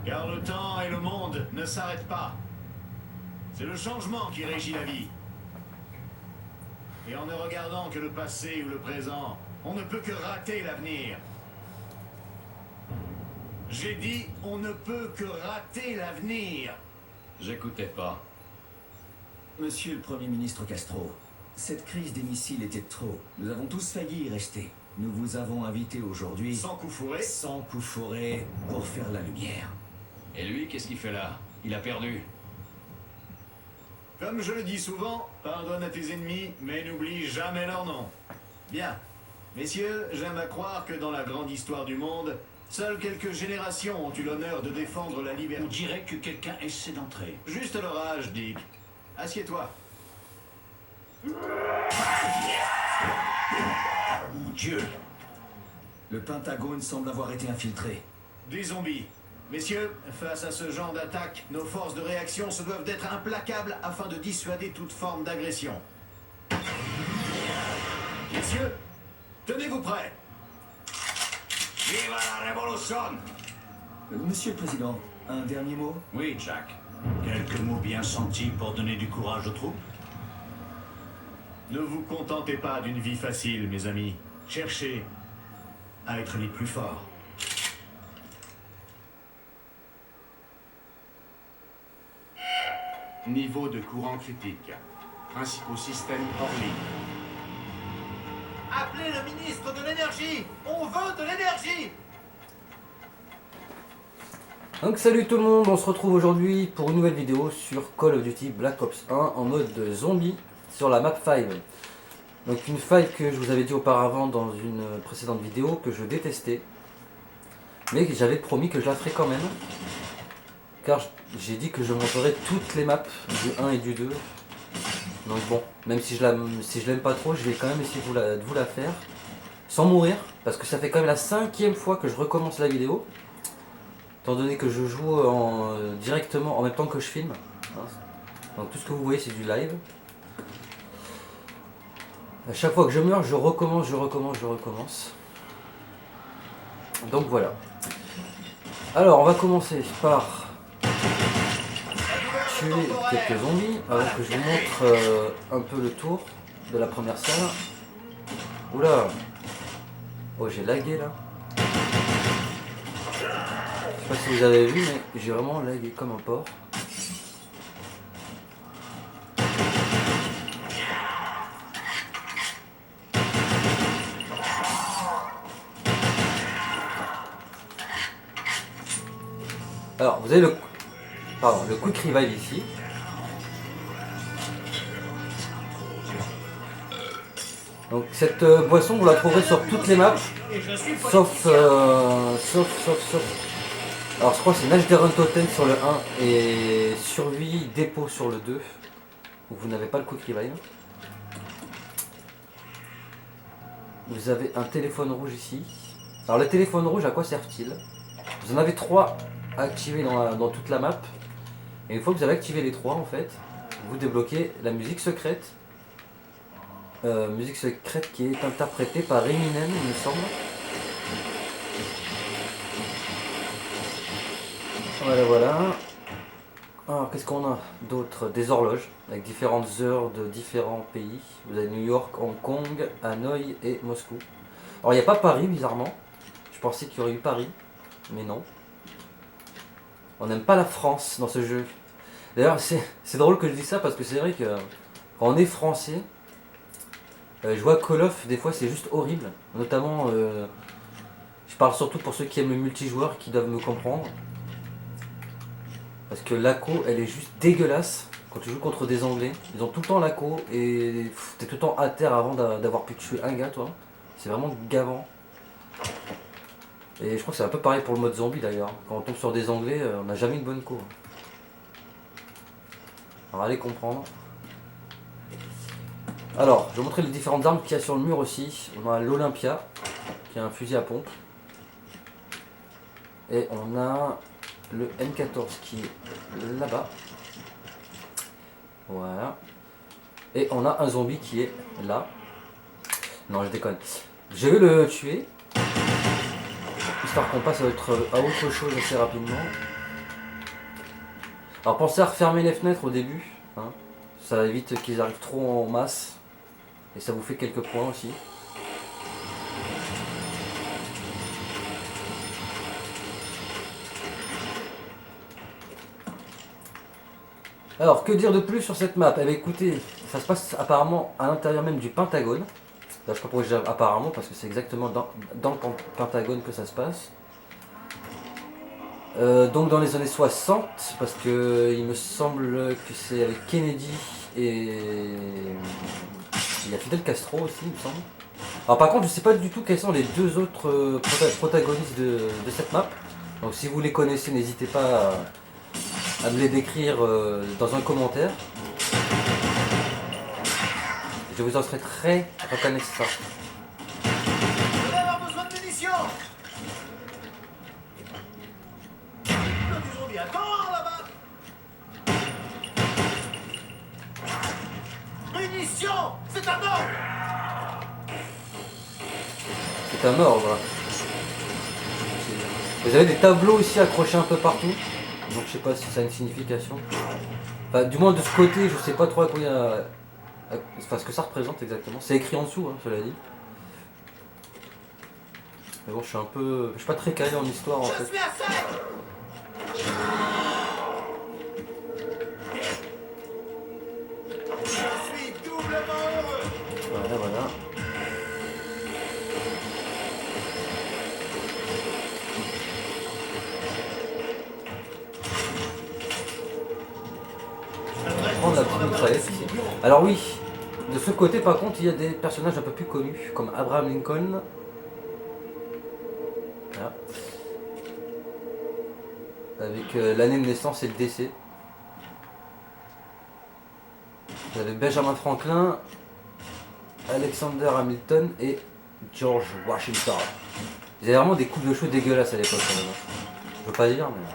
Car le temps et le monde ne s'arrêtent pas. C'est le changement qui régit la vie. Et en ne regardant que le passé ou le présent, on ne peut que rater l'avenir. J'ai dit, on ne peut que rater l'avenir. J'écoutais pas. Monsieur le Premier ministre Castro, cette crise des missiles était trop. Nous avons tous failli y rester. Nous vous avons invité aujourd'hui, Sans coup fourré. sans coup fourré, pour faire la lumière. Et lui, qu'est-ce qu'il fait là? Il a perdu. Comme je le dis souvent, pardonne à tes ennemis, mais n'oublie jamais leur nom. Bien. Messieurs, j'aime à croire que dans la grande histoire du monde, seules quelques générations ont eu l'honneur de défendre la On liberté. dirait que quelqu'un essaie d'entrer. Juste leur âge, Dick. Assieds-toi. Mon Dieu! Le Pentagone semble avoir été infiltré. Des zombies. Messieurs, face à ce genre d'attaque, nos forces de réaction se doivent d'être implacables afin de dissuader toute forme d'agression. Messieurs, tenez-vous prêts. Viva la révolution! Monsieur le Président, un dernier mot? Oui, Jack. Quelques mots bien sentis pour donner du courage aux troupes? Ne vous contentez pas d'une vie facile, mes amis. Cherchez à être les plus forts. Niveau de courant critique. Principaux systèmes hors ligne. Appelez le ministre de l'énergie. On veut de l'énergie. Donc salut tout le monde, on se retrouve aujourd'hui pour une nouvelle vidéo sur Call of Duty Black Ops 1 en mode zombie sur la map 5. Donc une faille que je vous avais dit auparavant dans une précédente vidéo que je détestais, mais j'avais promis que je la ferais quand même, car j'ai dit que je montrerai toutes les maps du 1 et du 2. Donc bon, même si je l'aime pas trop, je vais quand même essayer de vous la faire sans mourir, parce que ça fait quand même la 5e fois que je recommence la vidéo. Étant donné que je joue directement en même temps que je filme. Donc tout ce que vous voyez c'est du live. À chaque fois que je meurs, je recommence. Donc voilà. Alors on va commencer par tuer quelques zombies avant que je vous montre un peu le tour de la première salle. Oula. Oh j'ai lagué là. Je sais pas si vous avez vu, mais j'ai vraiment lagué comme un porc. Alors, vous avez le quick revive ici. Donc cette boisson, vous la trouverez sur toutes les maps, sauf alors je crois que c'est Nage des Run Totem sur le 1 et Survie Dépôt sur le 2, où vous n'avez pas le quick revive. Vous avez un téléphone rouge ici. Alors le téléphone rouge, à quoi sert-il? Vous en avez 3 activés dans toute la map. Et une fois que vous avez activé les 3 en fait, vous débloquez la musique secrète. Musique secrète qui est interprétée par Eminem il me semble. Voilà. Alors qu'est-ce qu'on a d'autre? Des horloges avec différentes heures de différents pays. Vous avez New York, Hong Kong, Hanoï et Moscou. Alors il n'y a pas Paris bizarrement. Je pensais qu'il y aurait eu Paris, mais non. On n'aime pas la France dans ce jeu. D'ailleurs c'est drôle que je dise ça parce que c'est vrai que quand on est français, je vois Call of des fois c'est juste horrible. Notamment, je parle surtout pour ceux qui aiment le multijoueur qui doivent me comprendre. Parce que l'ACO elle est juste dégueulasse quand tu joues contre des anglais. Ils ont tout le temps l'ACO et t'es tout le temps à terre avant d'avoir pu tuer un gars toi. C'est vraiment gavant. Et je crois que c'est un peu pareil pour le mode zombie d'ailleurs. Quand on tombe sur des anglais, on n'a jamais une bonne co. Alors allez comprendre. Alors, je vais vous montrer les différentes armes qu'il y a sur le mur aussi. On a l'Olympia, qui est un fusil à pompe. Et on a le M14 qui est là-bas. Voilà. Et on a un zombie qui est là. Non, je déconne. Je vais le tuer. Histoire qu'on passe à autre chose assez rapidement. Alors pensez à refermer les fenêtres au début, hein. Ça évite qu'ils arrivent trop en masse. Et ça vous fait quelques points aussi. Alors, que dire de plus sur cette map? Eh bien, écoutez, ça se passe apparemment à l'intérieur même du Pentagone. Là, je sais pas pourquoi je dis apparemment, parce que c'est exactement dans le Pentagone que ça se passe. Donc dans les années 60, parce que il me semble que c'est avec Kennedy et il y a Fidel Castro aussi, il me semble. Alors par contre, je sais pas du tout quels sont les deux autres protagonistes de cette map. Donc si vous les connaissez, n'hésitez pas à me les décrire dans un commentaire. Je vous en serai très reconnaissant. Je vais avoir besoin de munitions. Le du zombie attend là-bas. Munitions, c'est un ordre. C'est un ordre. Vous avez des tableaux ici accrochés un peu partout. Donc je sais pas si ça a une signification. Enfin, du moins de ce côté, je sais pas trop à quoi il y a. Enfin, ce que ça représente exactement. C'est écrit en dessous, hein, cela dit. Mais bon, je suis pas très calé en histoire en Je fait. suis à sec. Je suis doublement heureux. Voilà, voilà. Prendre la petite mitraillette ici. Alors oui, de ce côté par contre il y a des personnages un peu plus connus comme Abraham Lincoln. Voilà. Avec l'année de naissance et le décès. Vous avez Benjamin Franklin, Alexander Hamilton et George Washington. Ils avaient vraiment des coupes de cheveux dégueulasses à l'époque quand même. Je veux pas dire mais...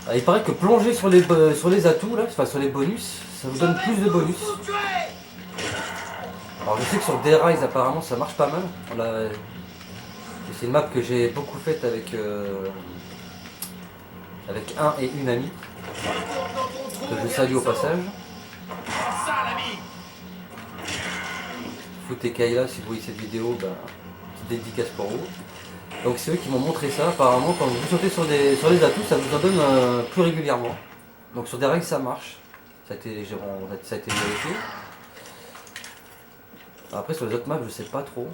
Ah, il paraît que plonger sur les atouts, là, enfin sur les bonus, ça vous donne plus de bonus. Alors je sais que sur D-Rise apparemment ça marche pas mal. C'est une map que j'ai beaucoup faite avec un et une amie, que je salue au passage. Foot et Kayla, si vous voyez cette vidéo, bah, petite dédicace pour vous. Donc c'est eux qui m'ont montré ça, apparemment quand vous sautez sur les atouts, ça vous en donne plus régulièrement. Donc sur des règles ça marche, ça a été vérifié. Après sur les autres maps je sais pas trop.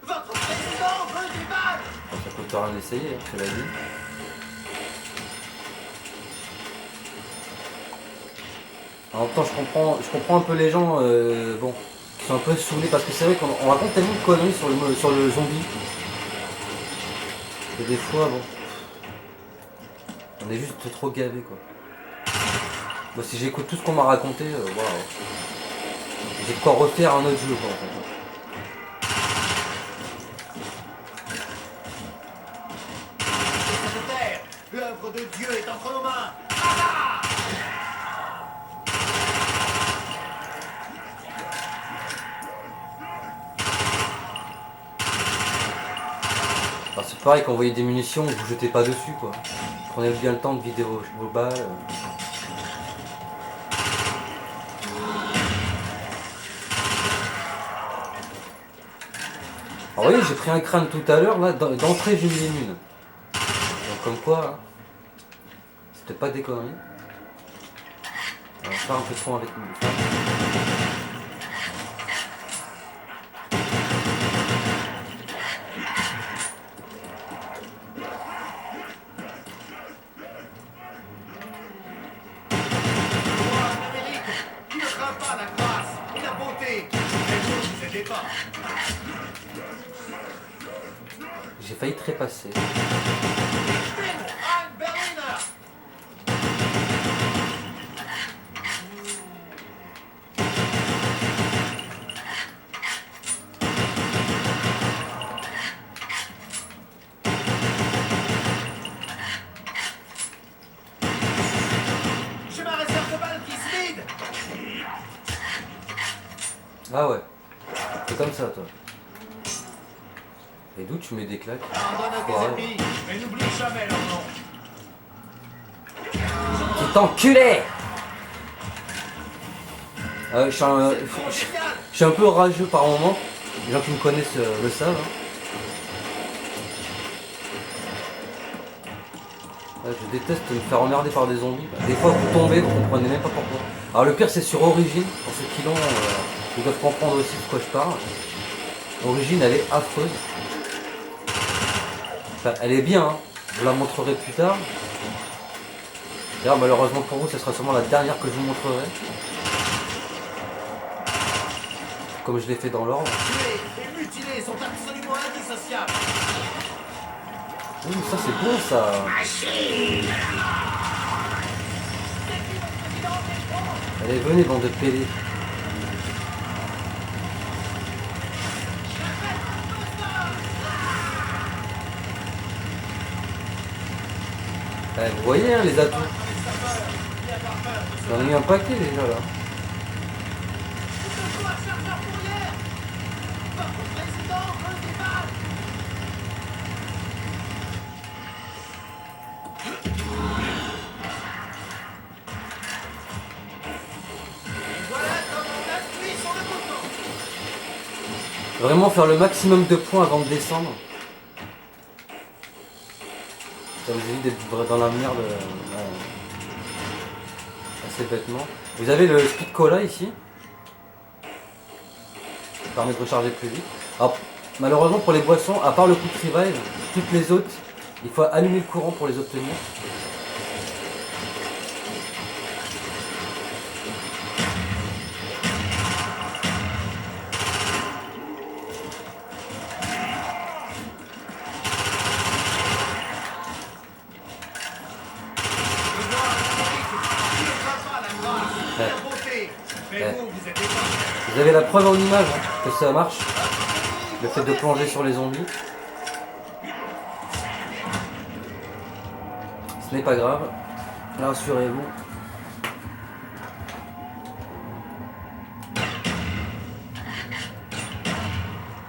Votre président veut du mal. Ça coûte rien d'essayer, hein, cela dit. En même temps je comprends un peu les gens bon, qui sont un peu saoulés parce que c'est vrai qu'on raconte tellement de conneries sur le zombie. Et des fois, bon, on est juste trop gavé quoi. Moi, si j'écoute tout ce qu'on m'a raconté, waouh, j'ai de quoi refaire un autre jeu quoi, en fait. L'œuvre de Dieu est entre nos mains. Alors, c'est pareil quand vous voyez des munitions, vous jetez pas dessus quoi. Prenez bien le temps de vider vos balles. Alors oui, j'ai pris un crâne tout à l'heure, là, d'entrée j'ai mis les mines. Donc comme quoi, hein, c'était pas des conneries. On va faire un peu de son avec nous. Tu ne crains pas la grâce et la beauté. C'était pas. J'ai failli trépasser. Ein Berliner. Ah ouais. C'est comme ça, toi. Et d'où tu mets des claques? Pardonne à tes Ouais. ennemis, mais n'oublie jamais leur nom. Petit enculé! Je suis un peu rageux par moment. Les gens qui me connaissent le savent. Hein. Je déteste me faire emmerder par des zombies. Des fois vous tombez, vous comprenez même pas pourquoi. Alors le pire c'est sur Origin, pour ceux qui l'ont, ils doivent comprendre aussi de quoi je parle. Origin elle est affreuse. Enfin, elle est bien, hein. Je vous la montrerai plus tard. D'ailleurs malheureusement pour vous, ce sera sûrement la dernière que je vous montrerai. Comme je l'ai fait dans l'ordre. Tués et mutilés sont absolument indissociables. Ouh, ça c'est bon ça. Allez, venez bande de pélés. Vous voyez hein, les atouts. J'en ai mis un paquet déjà là. Vraiment faire le maximum de points avant de descendre. Ça vous évite d'être dans la merde assez bêtement. Vous avez le speed cola ici. Ça permet de recharger plus vite. Alors, malheureusement pour les boissons, à part le quick revive, toutes les autres, il faut allumer le courant pour les obtenir. Vous avez la preuve en image hein, que ça marche. Le fait de plonger sur les zombies. Ce n'est pas grave. Rassurez-vous.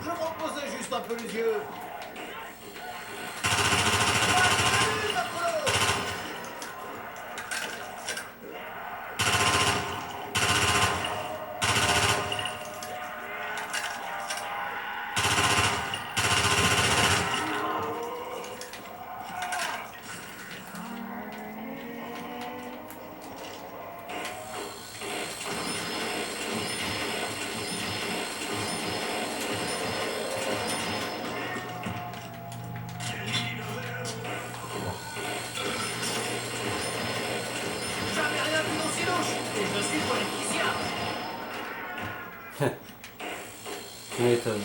Je m'en posais juste un peu les yeux. Tu m'étonnes.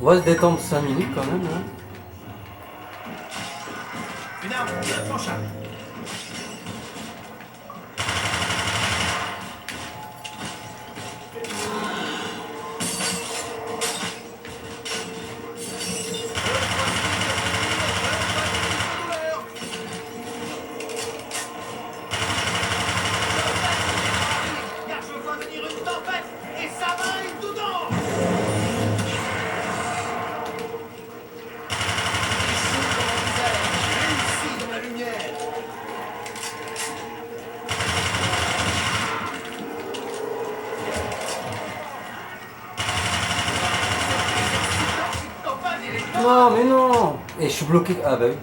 On va se détendre 5 minutes quand même. Hein. Une arme, intranchable. Car je vois venir une tempête et ça m'aille dedans. Réussi dans la lumière. Non mais non. Et je suis bloqué. Ah bah oui.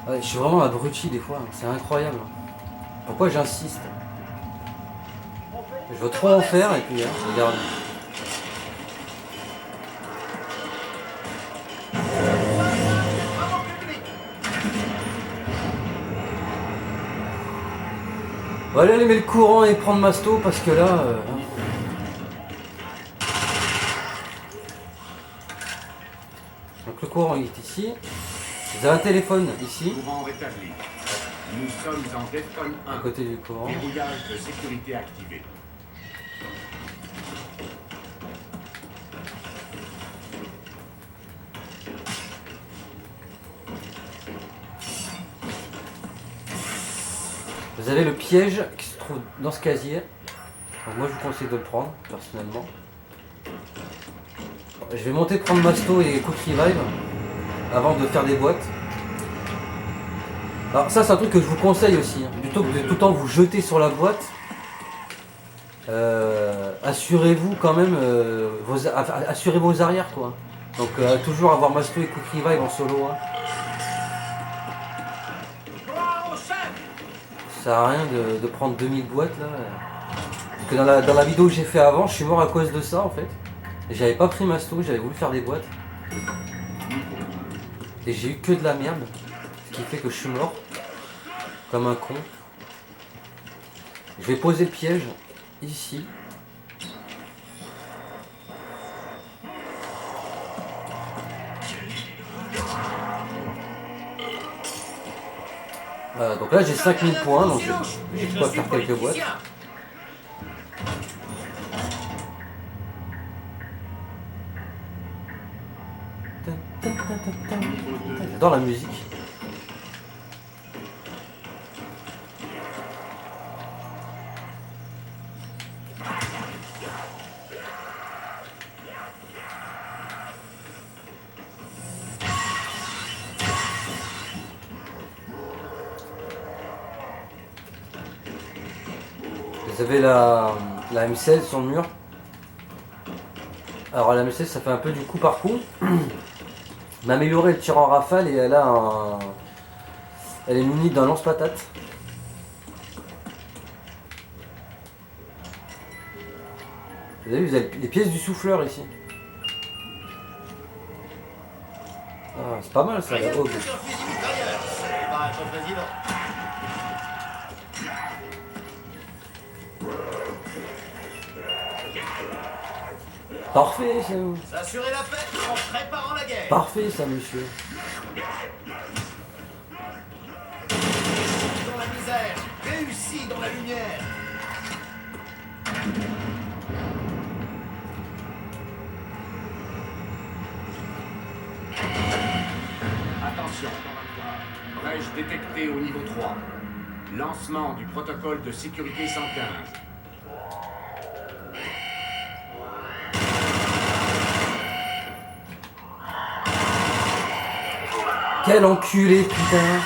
Ouais, je suis vraiment abruti des fois, c'est incroyable. Pourquoi j'insiste? Je veux trop en faire et puis regarde. On va aller allumer le courant et prendre Masto parce que là... Donc le courant il est ici. Vous avez un téléphone ici, Courant rétabli. Nous sommes en Defcon à 1. côté du courant. Verrouillage de sécurité activé. Vous avez le piège qui se trouve dans ce casier. Donc moi je vous conseille de le prendre, personnellement. Je vais monter prendre Masto et Quick Revive avant de faire des boîtes. Alors ça c'est un truc que je vous conseille aussi. Plutôt que de tout le temps vous jeter sur la boîte, assurez-vous quand même, assurez vos arrières quoi. Donc toujours avoir Masto et Quick Revive en solo. Hein. Ça sert à rien de prendre 2000 boîtes là. Parce que dans la vidéo que j'ai fait avant, je suis mort à cause de ça en fait. Et j'avais pas pris Masto, j'avais voulu faire des boîtes. Et j'ai eu que de la merde. Ce qui fait que je suis mort. Comme un con. Je vais poser le piège ici. Voilà, donc là j'ai 5000 points, donc j'ai de quoi faire quelques boîtes. J'adore la musique. Vous avez la M16 sur le mur. Alors la M16 ça fait un peu du coup par coup. M'a amélioré le tir en rafale et elle a elle est munie d'un lance-patate. Vous avez vu, vous avez les pièces du souffleur ici. Ah, c'est pas mal ça, la Hog. Parfait ça. Assurer la paix en préparant la guerre. Parfait ça monsieur. Dans la misère, réussi dans la lumière. Attention. Brèche détectée au niveau 3. Lancement du protocole de sécurité 115. Quel enculé putain.